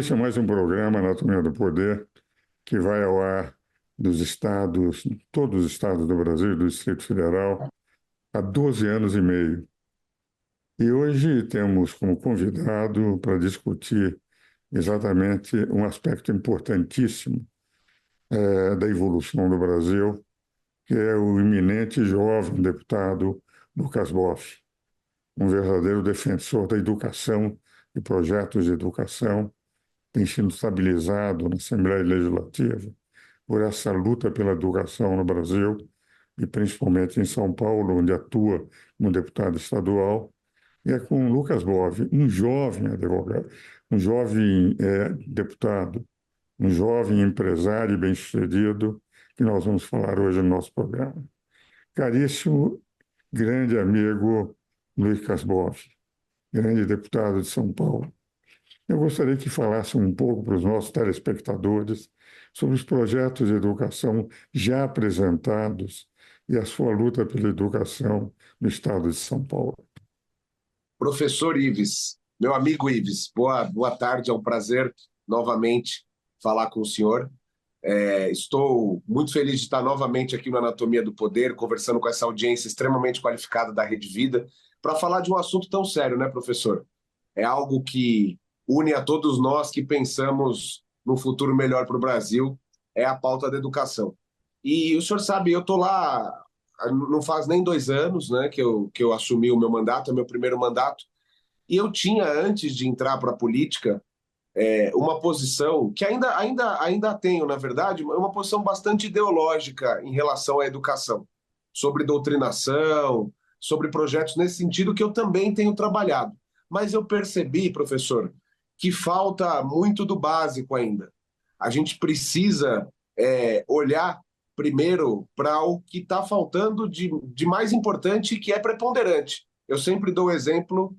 Esse é mais um programa Anatomia do Poder que vai ao ar dos estados, todos os estados do Brasil e do Distrito Federal, há 12 anos e meio. E hoje temos como convidado para discutir exatamente um aspecto importantíssimo da evolução do Brasil, que é o iminente jovem deputado Lucas Boff, um verdadeiro defensor da educação e projetos de educação, tem sido estabilizado na Assembleia Legislativa por essa luta pela educação no Brasil e principalmente em São Paulo, onde atua como deputado estadual. E é com Lucas Boff, um jovem advogado, um jovem deputado, um jovem empresário bem-sucedido, que nós vamos falar hoje no nosso programa. Caríssimo, grande amigo Lucas Boff, grande deputado de São Paulo. Eu gostaria que falasse um pouco para os nossos telespectadores sobre os projetos de educação já apresentados e a sua luta pela educação no estado de São Paulo. Professor Ives, meu amigo Ives, boa tarde, é um prazer novamente falar com o senhor. Estou muito feliz de estar novamente aqui no Anatomia do Poder, conversando com essa audiência extremamente qualificada da Rede Vida, para falar de um assunto tão sério, né, professor? É algo que une a todos nós que pensamos num futuro melhor para o Brasil, é a pauta da educação. E o senhor sabe, eu estou lá, não faz nem 2 anos, né, que eu assumi o meu mandato, é meu primeiro mandato, e eu tinha, antes de entrar para a política, uma posição que ainda tenho, na verdade, uma posição bastante ideológica em relação à educação, sobre doutrinação, sobre projetos nesse sentido que eu também tenho trabalhado. Mas eu percebi, professor, que falta muito do básico ainda. A gente precisa olhar primeiro para o que está faltando de mais importante, que é preponderante. Eu sempre dou o exemplo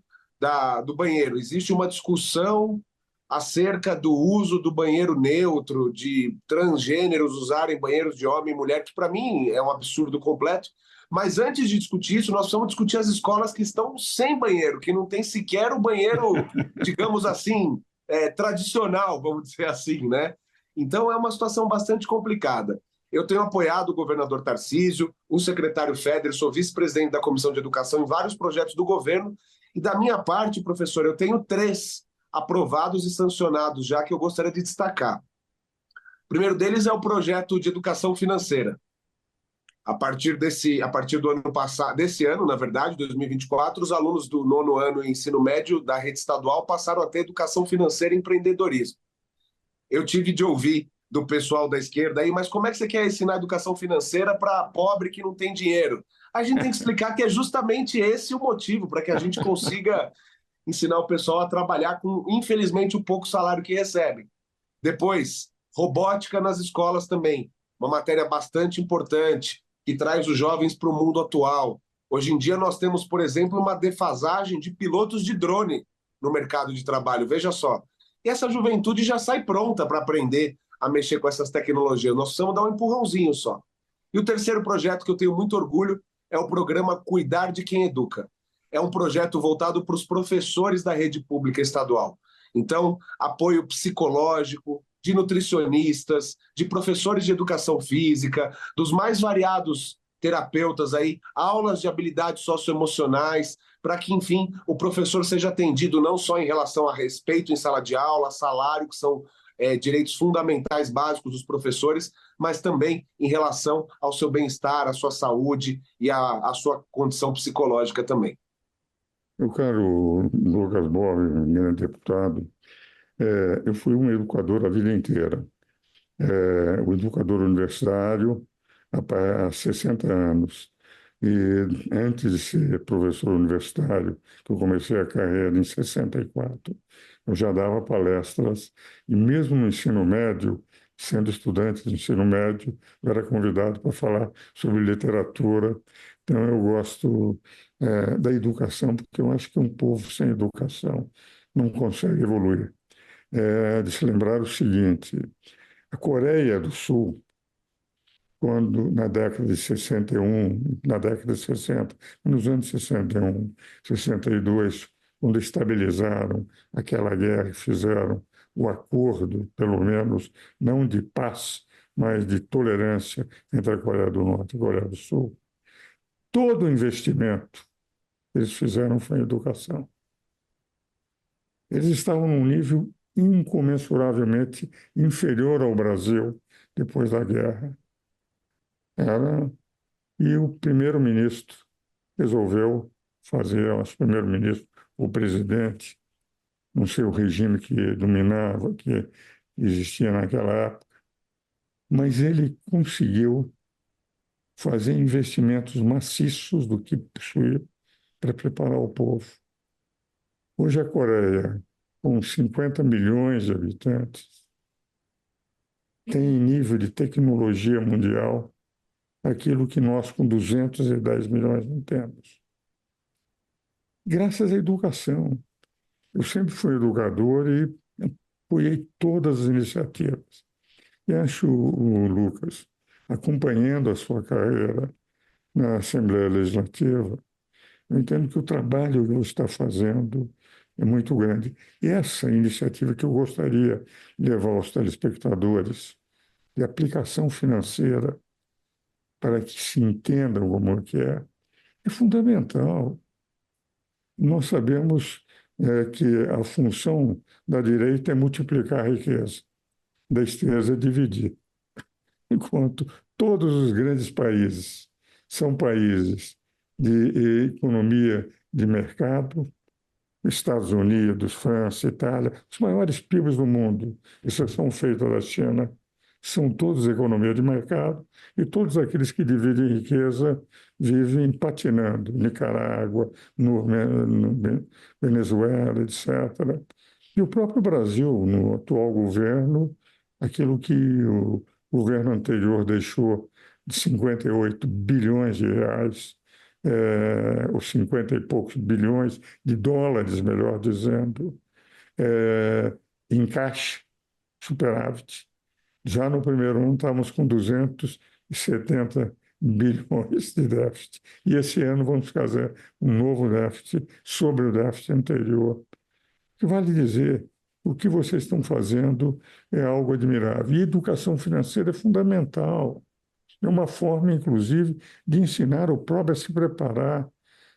do banheiro. Existe uma discussão acerca do uso do banheiro neutro, de transgêneros usarem banheiros de homem e mulher, que para mim é um absurdo completo. Mas antes de discutir isso, nós precisamos discutir as escolas que estão sem banheiro, que não tem sequer o banheiro, digamos assim, tradicional, vamos dizer assim, né? Então é uma situação bastante complicada. Eu tenho apoiado o governador Tarcísio, o secretário Feder, sou vice-presidente da Comissão de Educação em vários projetos do governo, e da minha parte, professor, eu tenho 3 aprovados e sancionados já que eu gostaria de destacar. O primeiro deles é o projeto de educação financeira. A partir do ano passado, desse ano, na verdade, 2024, os alunos do 9º ano em ensino médio da rede estadual passaram a ter educação financeira e empreendedorismo. Eu tive de ouvir do pessoal da esquerda aí, mas como é que você quer ensinar educação financeira para pobre que não tem dinheiro? A gente tem que explicar que é justamente esse o motivo para que a gente consiga ensinar o pessoal a trabalhar com, infelizmente, o pouco salário que recebe. Depois, robótica nas escolas também, uma matéria bastante importante, que traz os jovens para o mundo atual. Hoje em dia nós temos, por exemplo, uma defasagem de pilotos de drone no mercado de trabalho, veja só. E essa juventude já sai pronta para aprender a mexer com essas tecnologias. Nós precisamos dar um empurrãozinho só. E o terceiro projeto que eu tenho muito orgulho é o programa Cuidar de Quem Educa. É um projeto voltado para os professores da rede pública estadual. Então, apoio psicológico, de nutricionistas, de professores de educação física, dos mais variados terapeutas aí, aulas de habilidades socioemocionais, para que, enfim, o professor seja atendido não só em relação a respeito em sala de aula, salário, que são direitos fundamentais básicos dos professores, mas também em relação ao seu bem-estar, à sua saúde e à sua condição psicológica também. Meu caro Lucas Boff, grande deputado, eu fui um educador a vida inteira. Um educador universitário há 60 anos. E antes de ser professor universitário, que eu comecei a carreira em 64, eu já dava palestras, e mesmo no ensino médio, sendo estudante de ensino médio, eu era convidado para falar sobre literatura. Então, eu gosto da educação, porque eu acho que um povo sem educação não consegue evoluir. De se lembrar o seguinte: a Coreia do Sul, quando na década de 61, na década de 60, nos anos 61, 62, quando estabilizaram aquela guerra que fizeram o acordo, pelo menos, não de paz, mas de tolerância entre a Coreia do Norte e a Coreia do Sul. Todo o investimento que eles fizeram foi em educação. Eles estavam num nível incomensuravelmente inferior ao Brasil depois da guerra. Era, e o primeiro-ministro resolveu fazer, o primeiro-ministro, o presidente, não sei o regime que dominava, que existia naquela época, mas ele conseguiu fazer investimentos maciços do que possuía para preparar o povo. Hoje a Coreia, com 50 milhões de habitantes, tem em nível de tecnologia mundial aquilo que nós com 210 milhões não temos. Graças à educação. Eu sempre fui educador e apoiei todas as iniciativas. E acho, o Lucas, acompanhando a sua carreira na Assembleia Legislativa, eu entendo que o trabalho que você está fazendo é muito grande. E essa iniciativa que eu gostaria de levar aos telespectadores, de aplicação financeira, para que se entendam como é fundamental. Nós sabemos que a função da direita é multiplicar a riqueza, da esquerda é dividir. Enquanto todos os grandes países são países de economia de mercado, Estados Unidos, França, Itália, os maiores PIBs do mundo, exceção feita da China, são todos economia de mercado e todos aqueles que dividem riqueza vivem patinando. Nicarágua, no Venezuela, etc. E o próprio Brasil, no atual governo, aquilo que o governo anterior deixou de 58 bilhões de reais, ou 50 e poucos bilhões de dólares, melhor dizendo, em caixa, superávit. Já no primeiro ano estávamos com 270 bilhões de déficit. E esse ano vamos fazer um novo déficit sobre o déficit anterior. O que vale dizer, o que vocês estão fazendo é algo admirável. E educação financeira é fundamental. É uma forma, inclusive, de ensinar o próprio a se preparar,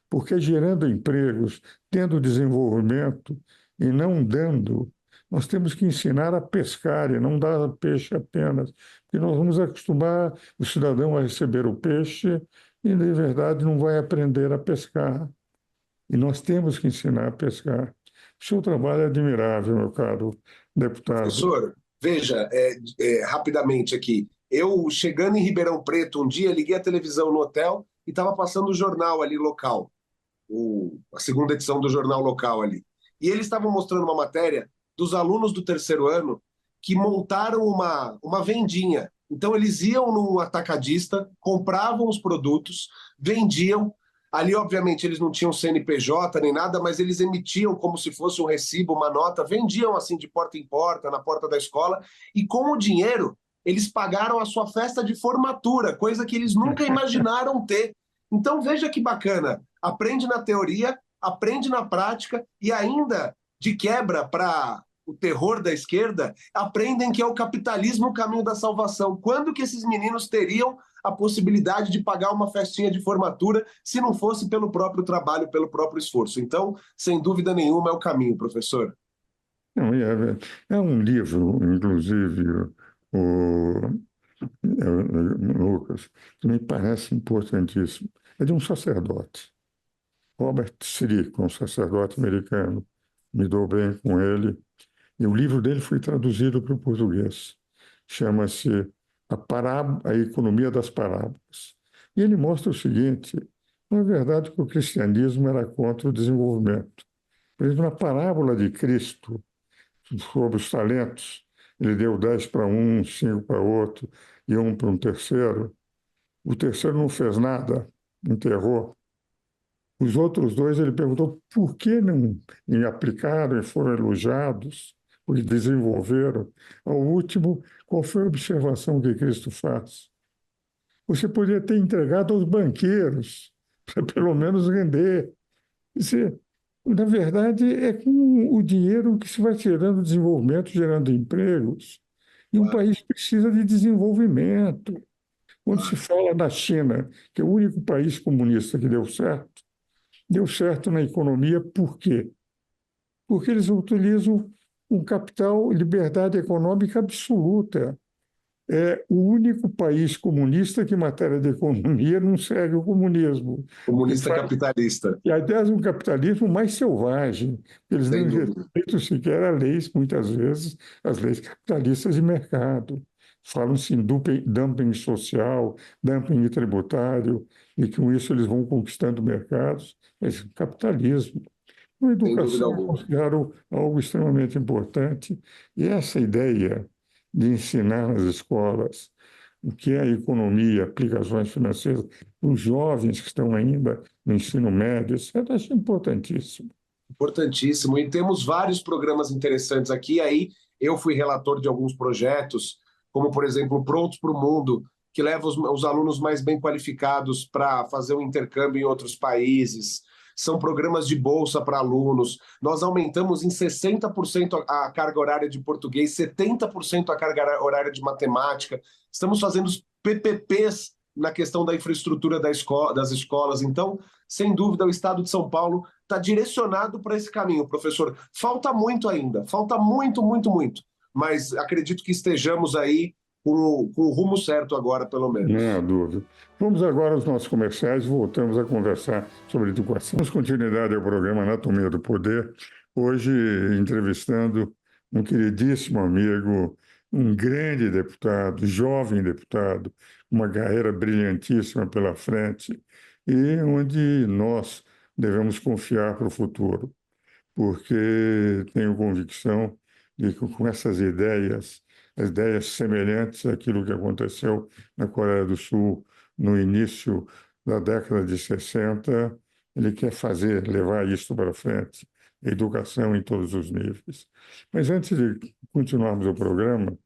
porque gerando empregos, tendo desenvolvimento e não dando, nós temos que ensinar a pescar e não dar peixe apenas, porque nós vamos acostumar o cidadão a receber o peixe e, de verdade, não vai aprender a pescar. E nós temos que ensinar a pescar. O seu trabalho é admirável, meu caro deputado. Professor, veja, rapidamente aqui. Eu, chegando em Ribeirão Preto, um dia liguei a televisão no hotel e estava passando o jornal ali local, a segunda edição do jornal local ali. E eles estavam mostrando uma matéria dos alunos do terceiro ano que montaram uma vendinha. Então, eles iam num atacadista, compravam os produtos, vendiam. Ali, obviamente, eles não tinham CNPJ nem nada, mas eles emitiam como se fosse um recibo, uma nota, vendiam assim de porta em porta, na porta da escola, e com o dinheiro eles pagaram a sua festa de formatura, coisa que eles nunca imaginaram ter. Então, veja que bacana. Aprende na teoria, aprende na prática e ainda, de quebra para o terror da esquerda, aprendem que é o capitalismo o caminho da salvação. Quando que esses meninos teriam a possibilidade de pagar uma festinha de formatura se não fosse pelo próprio trabalho, pelo próprio esforço? Então, sem dúvida nenhuma, é o caminho, professor. Não, é um livro, inclusive, o, Lucas, que me parece importantíssimo. É de um sacerdote, Robert Sirico, um sacerdote americano. Me dou bem com ele. E o livro dele foi traduzido para o português. Chama-se A Economia das Parábolas. E ele mostra o seguinte: não é verdade que o cristianismo era contra o desenvolvimento. Por exemplo, na parábola de Cristo sobre os talentos, ele deu 10 para um, 5 para outro e um para um terceiro. O terceiro não fez nada, enterrou. Os outros dois, ele perguntou por que não aplicaram e foram elogiados, porque desenvolveram. Ao último, qual foi a observação que Cristo faz? Você poderia ter entregado aos banqueiros, para pelo menos render. Quer dizer, Na verdade, é com o dinheiro que se vai gerando desenvolvimento, gerando empregos. E um Claro, país precisa de desenvolvimento. Quando se claro. fala da China, que é o único país comunista que deu certo na economia, por quê? Porque eles utilizam um capital, liberdade econômica absoluta. É o único país comunista que, em matéria de economia, não segue o comunismo. Que Comunista faz, capitalista, e, aliás, um capitalismo mais selvagem. Eles não sem dúvida. respeitam sequer a leis, muitas vezes, as leis capitalistas de mercado. Falam-se em dumping social, dumping tributário, e com isso eles vão conquistando mercados. Mas capitalismo. A Sem dúvida educação eu alguma. considero algo extremamente importante, e essa ideia de ensinar nas escolas o que é a economia, aplicações financeiras, os jovens que estão ainda no ensino médio, isso eu acho importantíssimo. Importantíssimo. E temos vários programas interessantes aqui. Aí eu fui relator de alguns projetos, como, por exemplo, Prontos para o Mundo, que leva os alunos mais bem qualificados para fazer um intercâmbio em outros países. São programas de bolsa para alunos. Nós aumentamos em 60% a carga horária de português, 70% a carga horária de matemática. Estamos fazendo os PPPs na questão da infraestrutura das escolas. Então, sem dúvida, o Estado de São Paulo está direcionado para esse caminho, professor. Falta muito ainda, falta muito, muito, muito. Mas acredito que estejamos aí com o rumo certo agora, pelo Não há menos. dúvida. Vamos agora aos nossos comerciais e voltamos a conversar sobre educação. Damos continuidade ao programa Anatomia do Poder, hoje entrevistando um queridíssimo amigo, um grande deputado, jovem deputado, uma carreira brilhantíssima pela frente e onde nós devemos confiar para o futuro, porque tenho convicção de que com essas ideias, as ideias semelhantes àquilo que aconteceu na Coreia do Sul no início da década de 60, ele quer fazer, levar isso para frente, educação em todos os níveis. Mas antes de continuarmos o programa,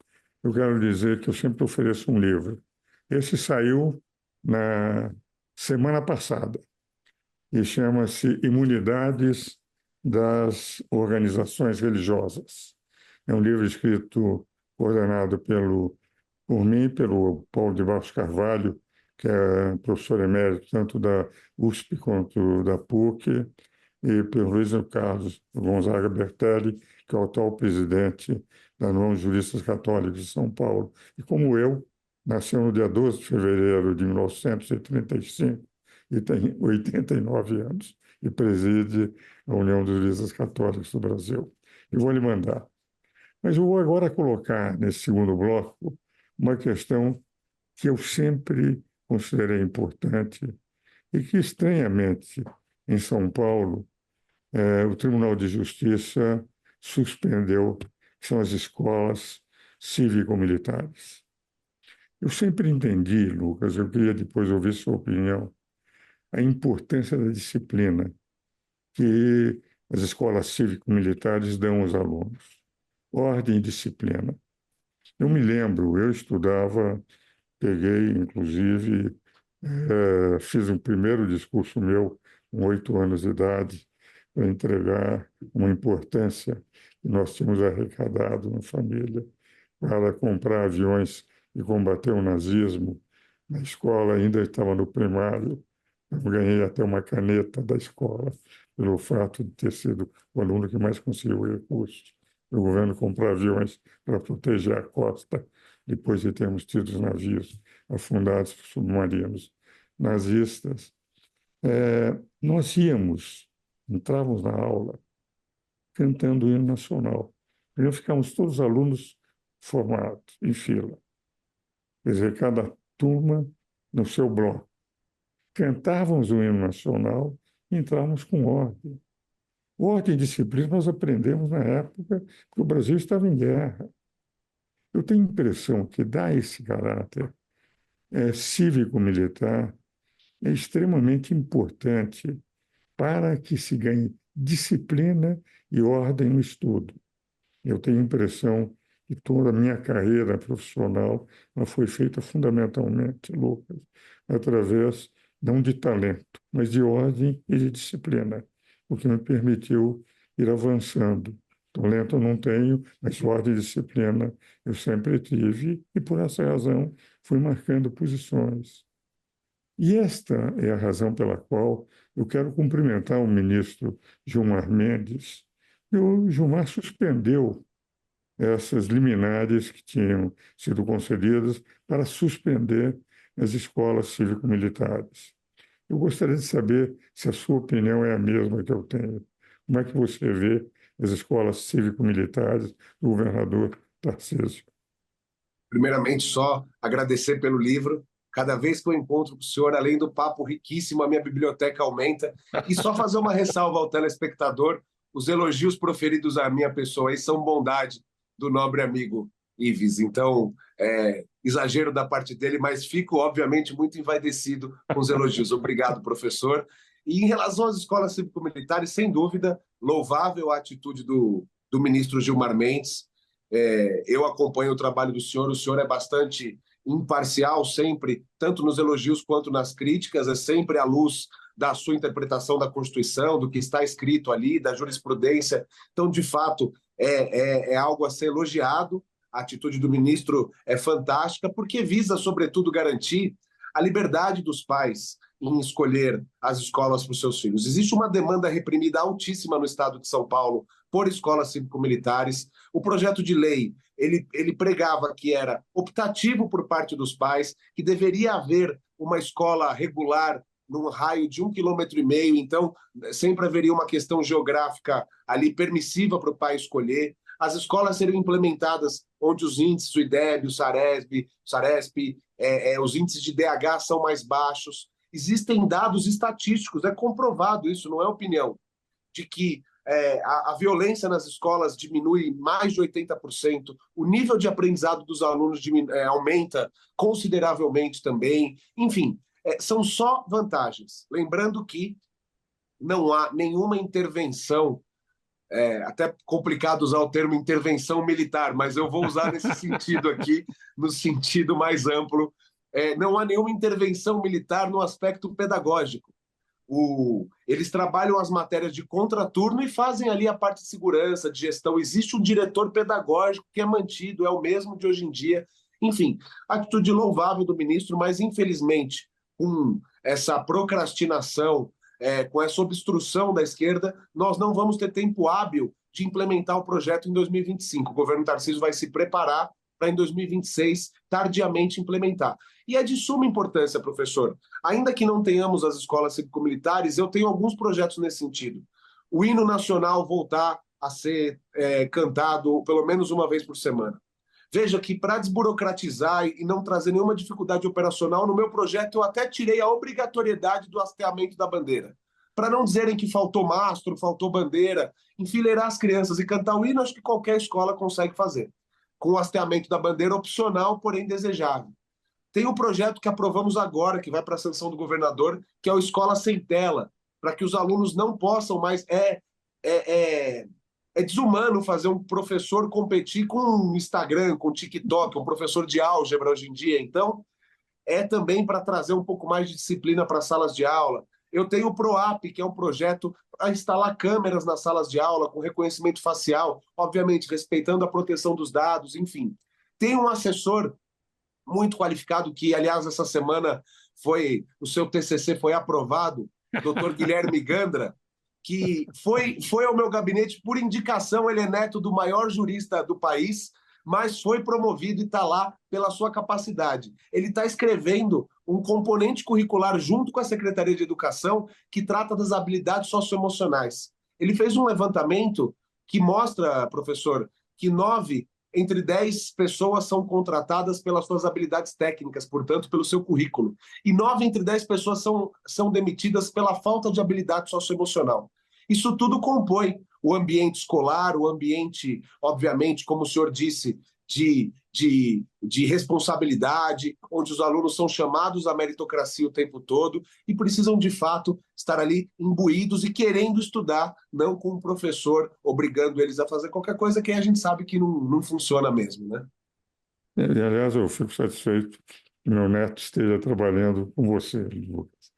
eu quero dizer que eu sempre ofereço um livro. Esse saiu na semana passada e chama-se Imunidades das Organizações Religiosas. É um livro escrito, coordenado por mim, pelo Paulo de Barros Carvalho, que é professor emérito tanto da USP quanto da PUC, e pelo Luiz Carlos Gonzaga Bertelli, que é o atual presidente da União de Juristas Católicos de São Paulo. E como eu, nasceu no dia 12 de fevereiro de 1935 e tem 89 anos e preside a União dos Juristas Católicos do Brasil. Eu vou lhe mandar. Mas eu vou agora colocar nesse segundo bloco uma questão que eu sempre considerei importante e que, estranhamente, em São Paulo, o Tribunal de Justiça suspendeu, que são as escolas cívico-militares. Eu sempre entendi, Lucas, eu queria depois ouvir sua opinião, a importância da disciplina que as escolas cívico-militares dão aos alunos. Ordem e disciplina. Eu me lembro, eu estudava, peguei, inclusive, fiz um primeiro discurso meu com 8 anos de idade para entregar uma importância que nós tínhamos arrecadado na família para comprar aviões e combater o nazismo. Na escola ainda estava no primário, eu ganhei até uma caneta da escola pelo fato de ter sido o aluno que mais conseguiu recursos. O governo comprou aviões para proteger a costa, depois de termos tido os navios afundados por submarinos nazistas. Nós entrávamos na aula cantando o hino nacional. Primeiro ficamos todos os alunos formados, em fila. Quer dizer, cada turma no seu bloco. Cantávamos o hino nacional e entrávamos com ordem. Ordem e disciplina nós aprendemos na época que o Brasil estava em guerra. Eu tenho a impressão que dar esse caráter cívico-militar é extremamente importante para que se ganhe disciplina e ordem no estudo. Eu tenho a impressão que toda a minha carreira profissional ela foi feita fundamentalmente, Lucas, através não de talento, mas de ordem e de disciplina. o que me permitiu ir avançando. Talento eu não tenho, mas sorte e disciplina eu sempre tive, e por essa razão fui marcando posições. E esta é a razão pela qual eu quero cumprimentar o ministro Gilmar Mendes. O Gilmar suspendeu essas liminares que tinham sido concedidas para suspender as escolas cívico-militares. Eu gostaria de saber se a sua opinião é a mesma que eu tenho. Como é que você vê as escolas cívico-militares do governador Tarcísio? Primeiramente, só agradecer pelo livro. Cada vez que eu encontro com o senhor, além do papo riquíssimo, a minha biblioteca aumenta. E só fazer uma ressalva ao telespectador: os elogios proferidos à minha pessoa aí são bondade do nobre amigo Ives. Então, exagero da parte dele, mas fico, obviamente, muito envaidecido com os elogios. Obrigado, professor. E em relação às escolas cívico-militares, sem dúvida, louvável a atitude do ministro Gilmar Mendes. Eu acompanho o trabalho do senhor, o senhor é bastante imparcial sempre, tanto nos elogios quanto nas críticas, é sempre à luz da sua interpretação da Constituição, do que está escrito ali, da jurisprudência. Então, de fato, é algo a ser elogiado. A atitude do ministro é fantástica, porque visa, sobretudo, garantir a liberdade dos pais em escolher as escolas para os seus filhos. Existe uma demanda reprimida altíssima no estado de São Paulo por escolas cívico-militares. O projeto de lei, ele pregava que era optativo por parte dos pais, que deveria haver uma escola regular num raio de 1,5 km, então sempre haveria uma questão geográfica ali permissiva para o pai escolher. As escolas seriam implementadas onde os índices, o IDEB, o Saresp, os índices de DH são mais baixos. Existem dados estatísticos, é comprovado isso, não é opinião, de que a violência nas escolas diminui mais de 80%, o nível de aprendizado dos alunos aumenta consideravelmente também. Enfim, são só vantagens. Lembrando que não há nenhuma intervenção, até complicado usar o termo intervenção militar, mas eu vou usar nesse sentido aqui, no sentido mais amplo. Não há nenhuma intervenção militar no aspecto pedagógico. Eles trabalham as matérias de contraturno e fazem ali a parte de segurança, de gestão. Existe um diretor pedagógico que é mantido, é o mesmo de hoje em dia. Enfim, atitude louvável do ministro, mas infelizmente, com essa procrastinação, com essa obstrução da esquerda, nós não vamos ter tempo hábil de implementar o projeto em 2025. O governo Tarcísio vai se preparar para, em 2026, tardiamente implementar. E é de suma importância, professor. Ainda que não tenhamos as escolas cívico-militares, eu tenho alguns projetos nesse sentido. O hino nacional voltar a ser cantado pelo menos uma vez por semana. Veja que, para desburocratizar e não trazer nenhuma dificuldade operacional, no meu projeto eu até tirei a obrigatoriedade do hasteamento da bandeira. Para não dizerem que faltou mastro, faltou bandeira, enfileirar as crianças e cantar o hino, acho que qualquer escola consegue fazer. Com o hasteamento da bandeira opcional, porém desejável. Tem um projeto que aprovamos agora, que vai para a sanção do governador, que é o Escola Sem Tela, para que os alunos não possam mais... É desumano fazer um professor competir com um Instagram, com TikTok, um professor de álgebra hoje em dia. Então, é também para trazer um pouco mais de disciplina para as salas de aula. Eu tenho o PROAP, que é um projeto para instalar câmeras nas salas de aula com reconhecimento facial, obviamente respeitando a proteção dos dados, enfim. Tem um assessor muito qualificado que, aliás, essa semana o seu TCC foi aprovado, Dr. Guilherme Gandra, que foi ao meu gabinete por indicação. Ele é neto do maior jurista do país, mas foi promovido e está lá pela sua capacidade. Ele está escrevendo um componente curricular junto com a Secretaria de Educação que trata das habilidades socioemocionais. Ele fez um levantamento que mostra, professor, que 9 entre 10 pessoas são contratadas pelas suas habilidades técnicas, portanto, pelo seu currículo. E 9 entre 10 pessoas são demitidas pela falta de habilidade socioemocional. Isso tudo compõe o ambiente escolar, o ambiente, obviamente, como o senhor disse, de responsabilidade, onde os alunos são chamados à meritocracia o tempo todo e precisam, de fato, estar ali imbuídos e querendo estudar, não com o professor obrigando eles a fazer qualquer coisa que a gente sabe que não funciona mesmo, né? E, aliás, eu fico satisfeito que meu neto esteja trabalhando com você, Lucas.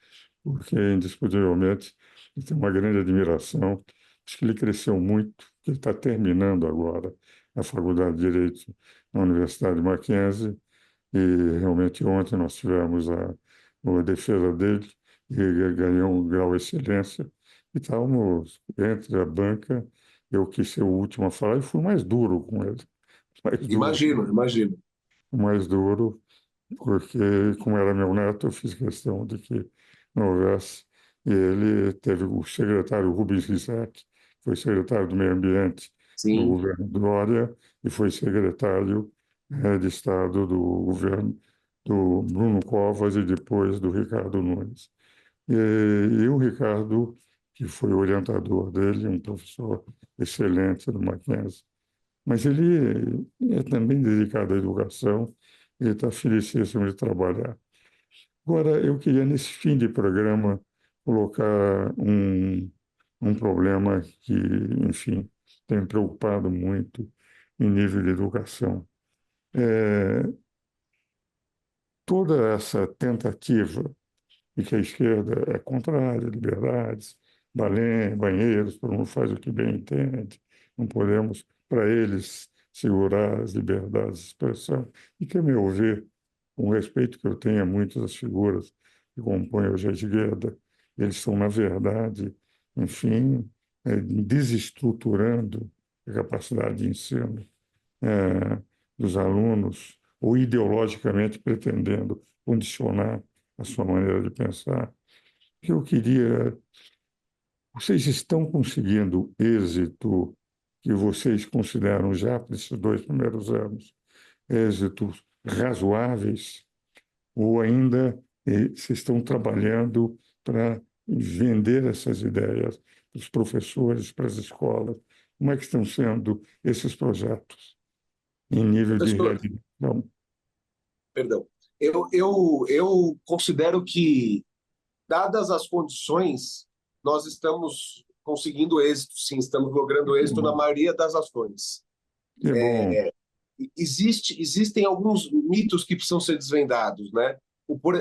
porque, indiscutivelmente, ele tem uma grande admiração. Acho que ele cresceu muito, ele está terminando agora a Faculdade de Direito na Universidade de Mackenzie, e realmente ontem nós tivemos a defesa dele, e ele ganhou um grau de excelência, e estávamos entre a banca, eu quis ser o último a falar, e fui mais duro com ele, mais duro, Imagino, imagino. mais duro, porque, como era meu neto, eu fiz questão de que não houvesse. E ele teve o secretário Rubens Rizek, foi secretário do Meio Ambiente no Sim, governo Dória e foi secretário de Estado do governo do Bruno Covas e depois do Ricardo Nunes. E o Ricardo, que foi orientador dele, um professor excelente do Mackenzie, mas ele é também dedicado à educação e está felicíssimo de trabalhar. Agora, eu queria, nesse fim de programa, colocar um problema que, enfim, tem me preocupado muito em nível de educação. É, toda essa tentativa de que a esquerda é contrária, liberdades, banheiros, todo mundo faz o que bem entende, não podemos, para eles, segurar as liberdades de expressão. E que, a meu ver, com o respeito que eu tenho a muitas das figuras que compõem hoje a esquerda, eles estão, na verdade, enfim, desestruturando a capacidade de ensino dos alunos, ou ideologicamente pretendendo condicionar a sua maneira de pensar. Eu queria. Vocês estão conseguindo êxito que vocês consideram já para esses 2 primeiros anos, êxitos razoáveis, ou ainda vocês estão trabalhando para vender essas ideias para os professores, para as escolas? Como é que estão sendo esses projetos em nível de professor, realização? perdão. Eu considero que, dadas as condições, nós estamos conseguindo êxito, sim, estamos logrando Que êxito na bom, maioria das ações. que bom. Existem alguns mitos que precisam ser desvendados, né?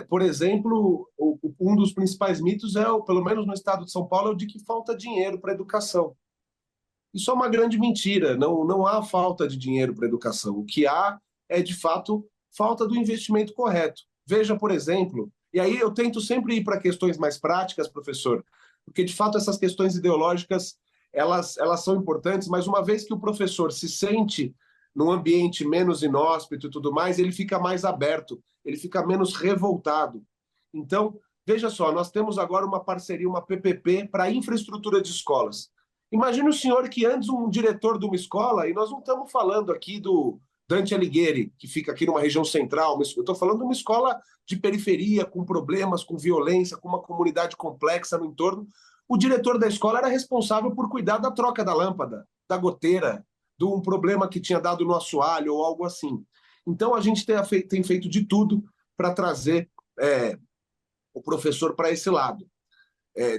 Por exemplo, um dos principais mitos é, pelo menos no estado de São Paulo, é o de que falta dinheiro para a educação. Isso é uma grande mentira. Não, não há falta de dinheiro para a educação. O que há é, de fato, falta do investimento correto. Veja, por exemplo, e aí eu tento sempre ir para questões mais práticas, professor, porque, de fato, essas questões ideológicas, elas são importantes, mas uma vez que o professor se sente num ambiente menos inóspito e tudo mais, ele fica mais aberto, ele fica menos revoltado. Então, veja só, nós temos agora uma parceria, uma PPP para infraestrutura de escolas. Imagine o senhor que antes um diretor de uma escola, e nós não estamos falando aqui do Dante Alighieri, que fica aqui numa região central, eu estou falando de uma escola de periferia, com problemas, com violência, com uma comunidade complexa no entorno. O diretor da escola era responsável por cuidar da troca da lâmpada, da goteira, de um problema que tinha dado no assoalho ou algo assim. Então a gente tem feito de tudo para trazer o professor para esse lado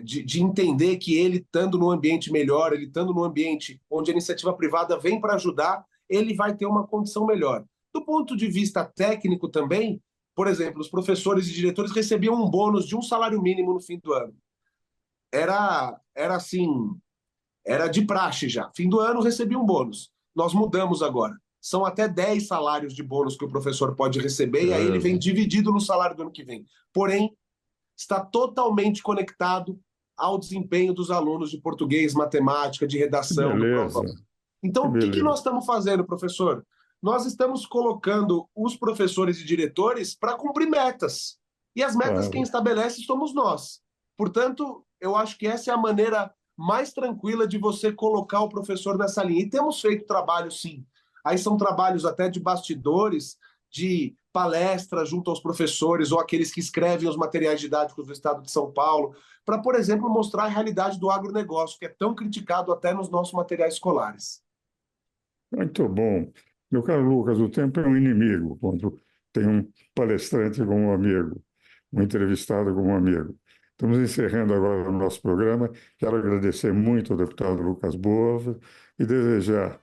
de entender que ele estando num ambiente melhor, ele estando num ambiente onde a iniciativa privada vem para ajudar, ele vai ter uma condição melhor. Do ponto de vista técnico também, por exemplo, os professores e diretores recebiam um bônus de um salário mínimo no fim do ano. Era assim, era de praxe já. Fim do ano recebia um bônus. Nós mudamos agora. São até 10 salários de bônus que o professor pode receber, e aí ele vem Beleza. dividido no salário do ano que vem. Porém, está totalmente conectado ao desempenho dos alunos de português, matemática, de Que redação, do prova. beleza, Então, que o que nós beleza. estamos fazendo, professor? Nós estamos colocando os professores e diretores para cumprir metas. E as metas quem Claro. estabelece somos nós. Portanto, eu acho que essa é a maneira mais tranquila de você colocar o professor nessa linha. E temos feito trabalho, sim. Aí são trabalhos até de bastidores, de palestras junto aos professores ou aqueles que escrevem os materiais didáticos do Estado de São Paulo, para, por exemplo, mostrar a realidade do agronegócio, que é tão criticado até nos nossos materiais escolares. Muito bom. Meu caro Lucas, o tempo é um inimigo quando tem um palestrante como um amigo, um entrevistado como um amigo. Estamos encerrando agora o nosso programa. Quero agradecer muito ao deputado Lucas Boa e desejar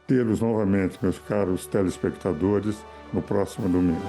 tê-los novamente, meus caros telespectadores, no próximo domingo.